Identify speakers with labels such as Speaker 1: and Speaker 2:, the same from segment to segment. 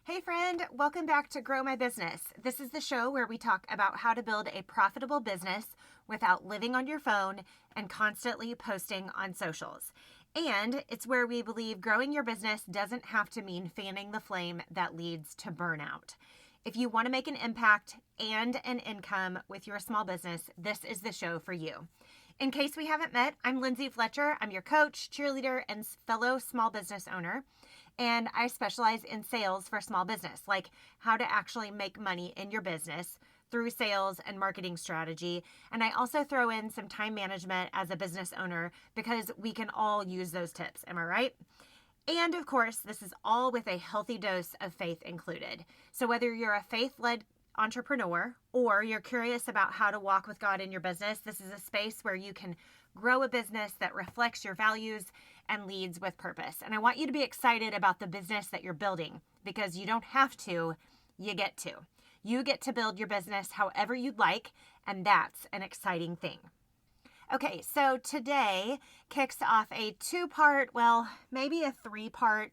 Speaker 1: Hey friend, welcome back to Grow My Business. This is the show where we talk about how to build a profitable business without living on your phone and constantly posting on socials. And it's where we believe growing your business doesn't have to mean fanning the flame that leads to burnout. If you want to make an impact and an income with your small business, this is the show for you. In case we haven't met, I'm Lindsay Fletcher. I'm your coach, cheerleader, and fellow small business owner. And I specialize in sales for small business, like how to actually make money in your business through sales and marketing strategy. And I also throw in some time management as a business owner because we can all use those tips. Am I right? And of course, this is all with a healthy dose of faith included. So whether you're a faith-led entrepreneur or you're curious about how to walk with God in your business, this is a space where you can grow a business that reflects your values and leads with purpose. And I want you to be excited about the business that you're building because you don't have to, you get to. You get to build your business however you'd like, and that's an exciting thing. Okay, so today kicks off a two-part, maybe a three-part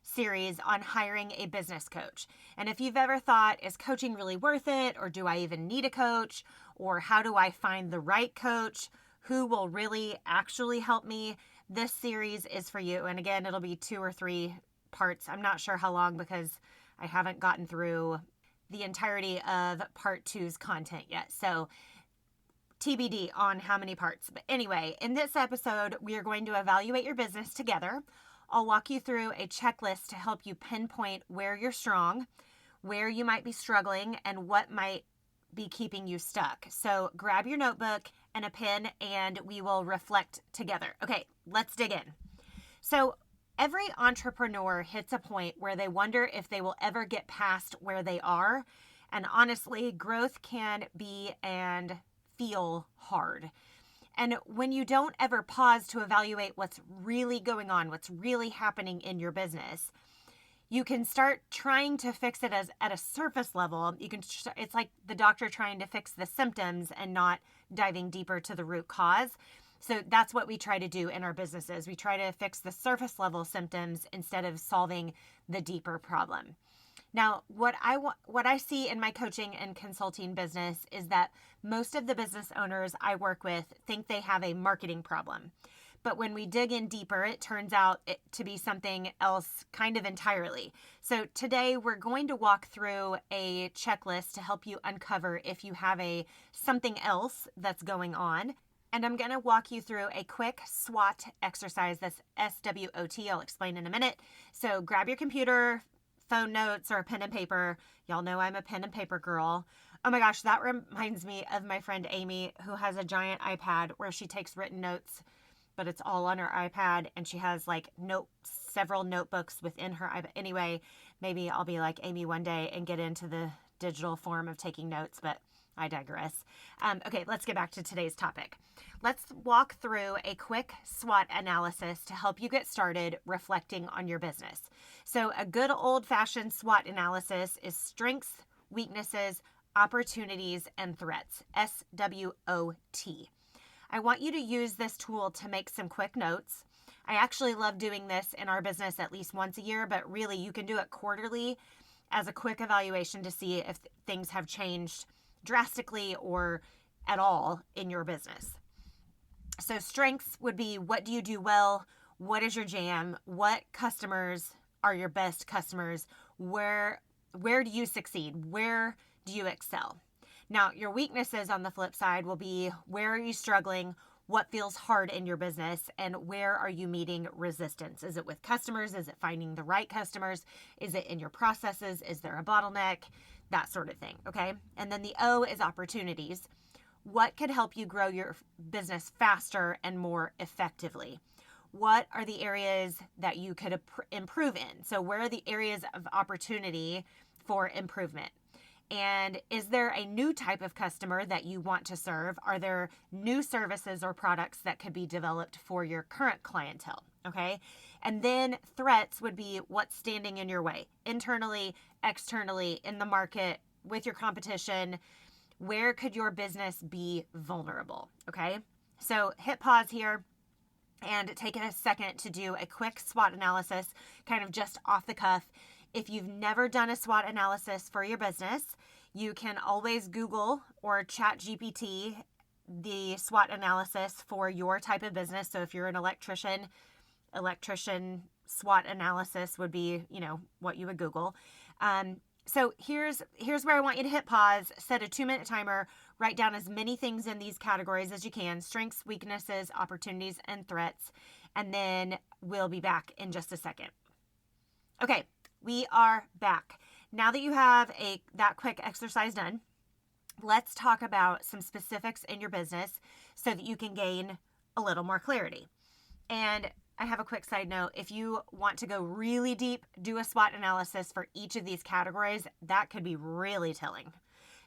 Speaker 1: series on hiring a business coach. And if you've ever thought, is coaching really worth it? Or do I even need a coach? Or how do I find the right coach? Who will really actually help me? This series is for you. And again, it'll be 2 or 3 parts. I'm not sure how long because I haven't gotten through the entirety of part 2's content yet. So TBD on how many parts. But anyway, in this episode, we are going to evaluate your business together. I'll walk you through a checklist to help you pinpoint where you're strong, where you might be struggling, and what might be keeping you stuck. So grab your notebook and a pen and we will reflect together. Okay, let's dig in. So every entrepreneur hits a point where they wonder if they will ever get past where they are. And honestly, growth can be and feel hard. And when you don't ever pause to evaluate what's really going on, what's really happening in your business, you can start trying to fix it at a surface level. It's like the doctor trying to fix the symptoms and not diving deeper to the root cause. So that's what we try to do in our businesses. We try to fix the surface level symptoms instead of solving the deeper problem. Now, what I see in my coaching and consulting business is that most of the business owners I work with think they have a marketing problem. But when we dig in deeper, it turns out to be something else kind of entirely. So today we're going to walk through a checklist to help you uncover if you have something else that's going on. And I'm going to walk you through a quick SWOT exercise. That's SWOT. I'll explain in a minute. So grab your computer, phone notes, or a pen and paper. Y'all know I'm a pen and paper girl. Oh my gosh, that reminds me of my friend Amy, who has a giant iPad where she takes written notes, but it's all on her iPad, and she has several notebooks within her iPad. Anyway, maybe I'll be like Amy one day and get into the digital form of taking notes, but I digress. Okay, let's get back to today's topic. Let's walk through a quick SWOT analysis to help you get started reflecting on your business. So a good old-fashioned SWOT analysis is strengths, weaknesses, opportunities, and threats. SWOT. I want you to use this tool to make some quick notes. I actually love doing this in our business at least once a year, but really you can do it quarterly as a quick evaluation to see if things have changed drastically or at all in your business. So strengths would be, what do you do well? What is your jam? What customers are your best customers? Where do you succeed? Where do you excel? Now, your weaknesses on the flip side will be, where are you struggling? What feels hard in your business? And where are you meeting resistance? Is it with customers? Is it finding the right customers? Is it in your processes? Is there a bottleneck? That sort of thing, okay? And then the O is opportunities. What could help you grow your business faster and more effectively? What are the areas that you could improve in? So where are the areas of opportunity for improvement? And is there a new type of customer that you want to serve? Are there new services or products that could be developed for your current clientele? Okay. And then threats would be what's standing in your way, internally, externally, in the market, with your competition. Where could your business be vulnerable? Okay. So hit pause here and take a second to do a quick SWOT analysis, kind of just off the cuff. If you've never done a SWOT analysis for your business, you can always Google or chat GPT the SWOT analysis for your type of business. So if you're an electrician SWOT analysis would be, what you would Google. So here's where I want you to hit pause, set a 2-minute timer, write down as many things in these categories as you can: strengths, weaknesses, opportunities, and threats. And then we'll be back in just a second. Okay, we are back. Now that you have that quick exercise done, let's talk about some specifics in your business so that you can gain a little more clarity. And I have a quick side note. If you want to go really deep, do a SWOT analysis for each of these categories. That could be really telling.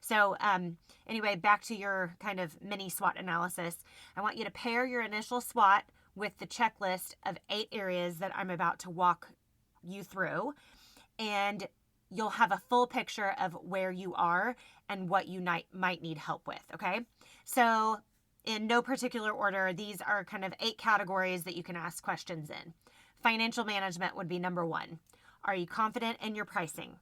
Speaker 1: So anyway, back to your kind of mini SWOT analysis. I want you to pair your initial SWOT with the checklist of 8 areas that I'm about to walk you through. And you'll have a full picture of where you are and what you might need help with, okay? So in no particular order, these are kind of 8 categories that you can ask questions in. Financial management would be number 1. Are you confident in your pricing?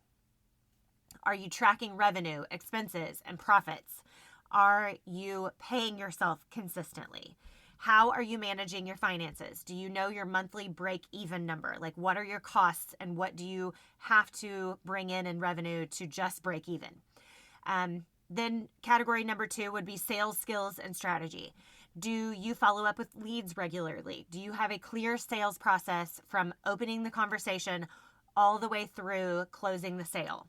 Speaker 1: Are you tracking revenue, expenses, and profits? Are you paying yourself consistently? How are you managing your finances? Do you know your monthly break-even number? Like, what are your costs and what do you have to bring in revenue to just break even? Then category number 2 would be sales skills and strategy. Do you follow up with leads regularly? Do you have a clear sales process from opening the conversation all the way through closing the sale?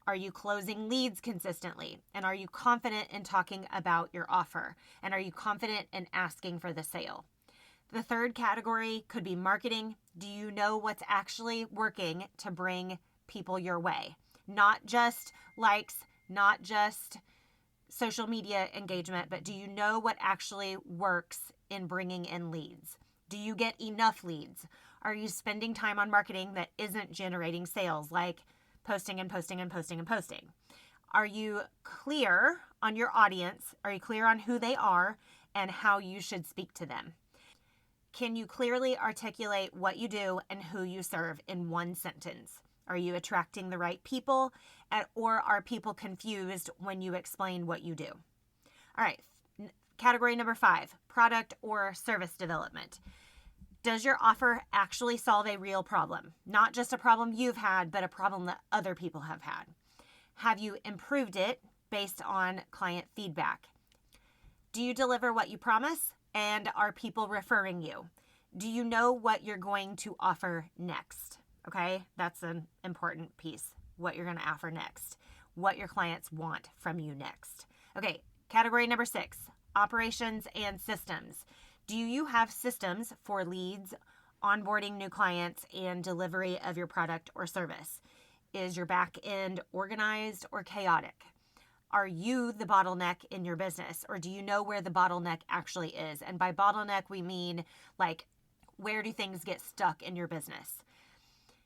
Speaker 1: Are you closing leads consistently? And are you confident in talking about your offer? And are you confident in asking for the sale? The third category could be marketing. Do you know what's actually working to bring people your way? Not just likes, not just social media engagement, but do you know what actually works in bringing in leads? Do you get enough leads? Are you spending time on marketing that isn't generating sales, like posting and posting and posting and posting? Are you clear on your audience? Are you clear on who they are and how you should speak to them? Can you clearly articulate what you do and who you serve in one sentence? Are you attracting the right people, or are people confused when you explain what you do? All right, category number 5, product or service development. Does your offer actually solve a real problem? Not just a problem you've had, but a problem that other people have had. Have you improved it based on client feedback? Do you deliver what you promise? And are people referring you? Do you know what you're going to offer next? Okay, that's an important piece. What you're going to offer next. What your clients want from you next. Okay, category number 6, operations and systems. Do you have systems for leads, onboarding new clients, and delivery of your product or service? Is your back end organized or chaotic? Are you the bottleneck in your business, or do you know where the bottleneck actually is? And by bottleneck, we mean like, where do things get stuck in your business?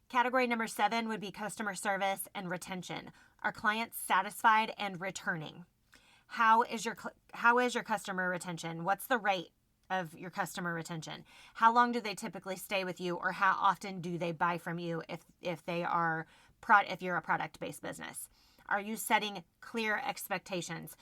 Speaker 1: Category number 7 would be customer service and retention. Are clients satisfied and returning? How is your customer retention? What's the rate of your customer retention? How long do they typically stay with you, or how often do they buy from you if you're a product-based business? Are you setting clear expectations?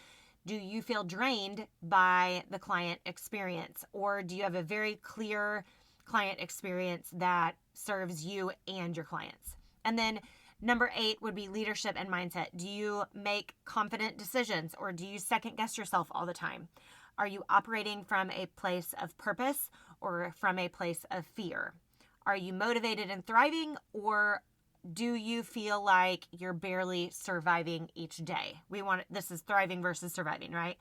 Speaker 1: Do you feel drained by the client experience, or do you have a very clear client experience that serves you and your clients? And then number 8 would be leadership and mindset. Do you make confident decisions, or do you second guess yourself all the time? Are you operating from a place of purpose or from a place of fear? Are you motivated and thriving, or do you feel like you're barely surviving each day? This is thriving versus surviving, right?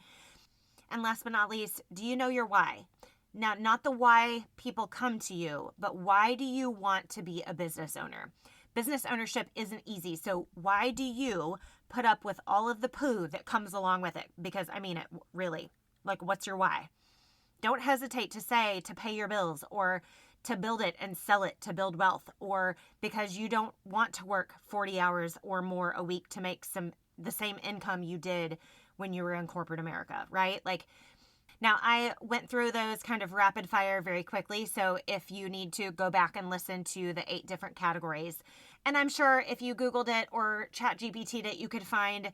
Speaker 1: And last but not least, do you know your why? Now, not the why people come to you, but why do you want to be a business owner? Business ownership isn't easy. So why do you put up with all of the poo that comes along with it? Because I mean it, really. Like, what's your why? Don't hesitate to say to pay your bills, or to build it and sell it to build wealth, or because you don't want to work 40 hours or more a week to make the same income you did when you were in corporate America, right? Now, I went through those kind of rapid fire very quickly, so if you need to go back and listen to the 8 different categories And I'm sure if you Googled it or ChatGPT'd it, you could find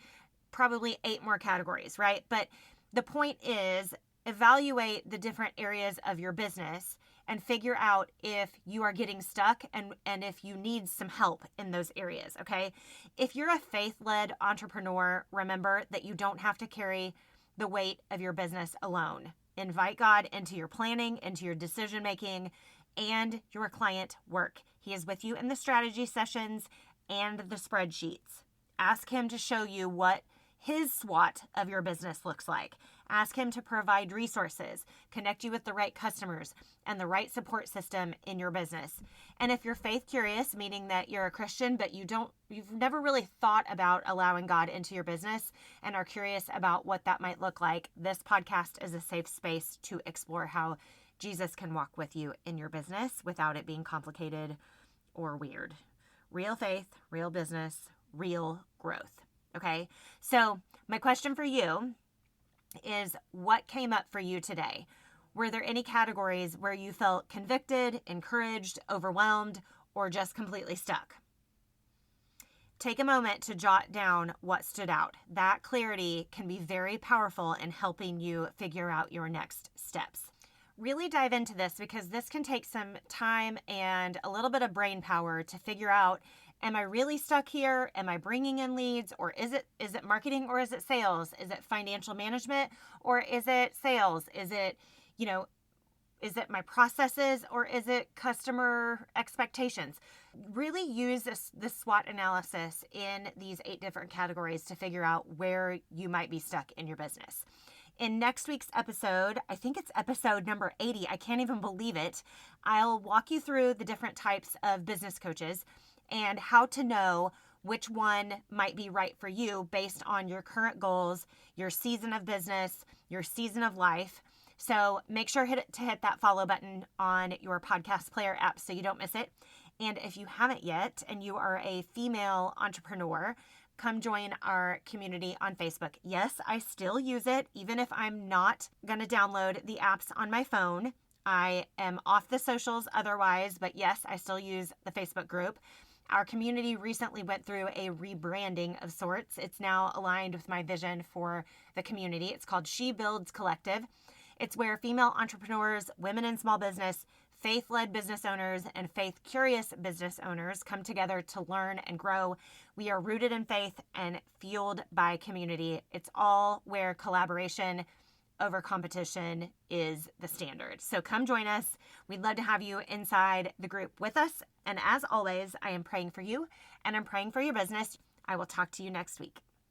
Speaker 1: probably 8 more categories, right? But the point is, evaluate the different areas of your business and figure out if you are getting stuck and if you need some help in those areas, okay? If you're a faith-led entrepreneur, remember that you don't have to carry the weight of your business alone. Invite God into your planning, into your decision-making, and your client work. He is with you in the strategy sessions and the spreadsheets. Ask him to show you what his SWOT of your business looks like. Ask him to provide resources, connect you with the right customers and the right support system in your business. And if you're faith curious, meaning that you're a Christian, but you've never really thought about allowing God into your business and are curious about what that might look like, this podcast is a safe space to explore how Jesus can walk with you in your business without it being complicated or weird. Real faith, real business, real growth. Okay, so my question for you is, what came up for you today? Were there any categories where you felt convicted, encouraged, overwhelmed, or just completely stuck? Take a moment to jot down what stood out. That clarity can be very powerful in helping you figure out your next steps. Really dive into this because this can take some time and a little bit of brain power to figure out, am I really stuck here? Am I bringing in leads? Or is it marketing or is it sales? Is it financial management or is it sales? Is it my processes or is it customer expectations? Really use this SWOT analysis in these 8 different categories to figure out where you might be stuck in your business. In next week's episode, I think it's episode number 80, I can't even believe it, I'll walk you through the different types of business coaches and how to know which one might be right for you based on your current goals, your season of business, your season of life. So make sure to hit that follow button on your podcast player app so you don't miss it. And if you haven't yet and you are a female entrepreneur, come join our community on Facebook. Yes, I still use it, even if I'm not going to download the apps on my phone. I am off the socials otherwise, but yes, I still use the Facebook group. Our community recently went through a rebranding of sorts. It's now aligned with my vision for the community. It's called She Builds Collective. It's where female entrepreneurs, women in small business, faith-led business owners, and faith-curious business owners come together to learn and grow. We are rooted in faith and fueled by community. It's all where collaboration over competition is the standard. So come join us. We'd love to have you inside the group with us. And as always, I am praying for you and I'm praying for your business. I will talk to you next week.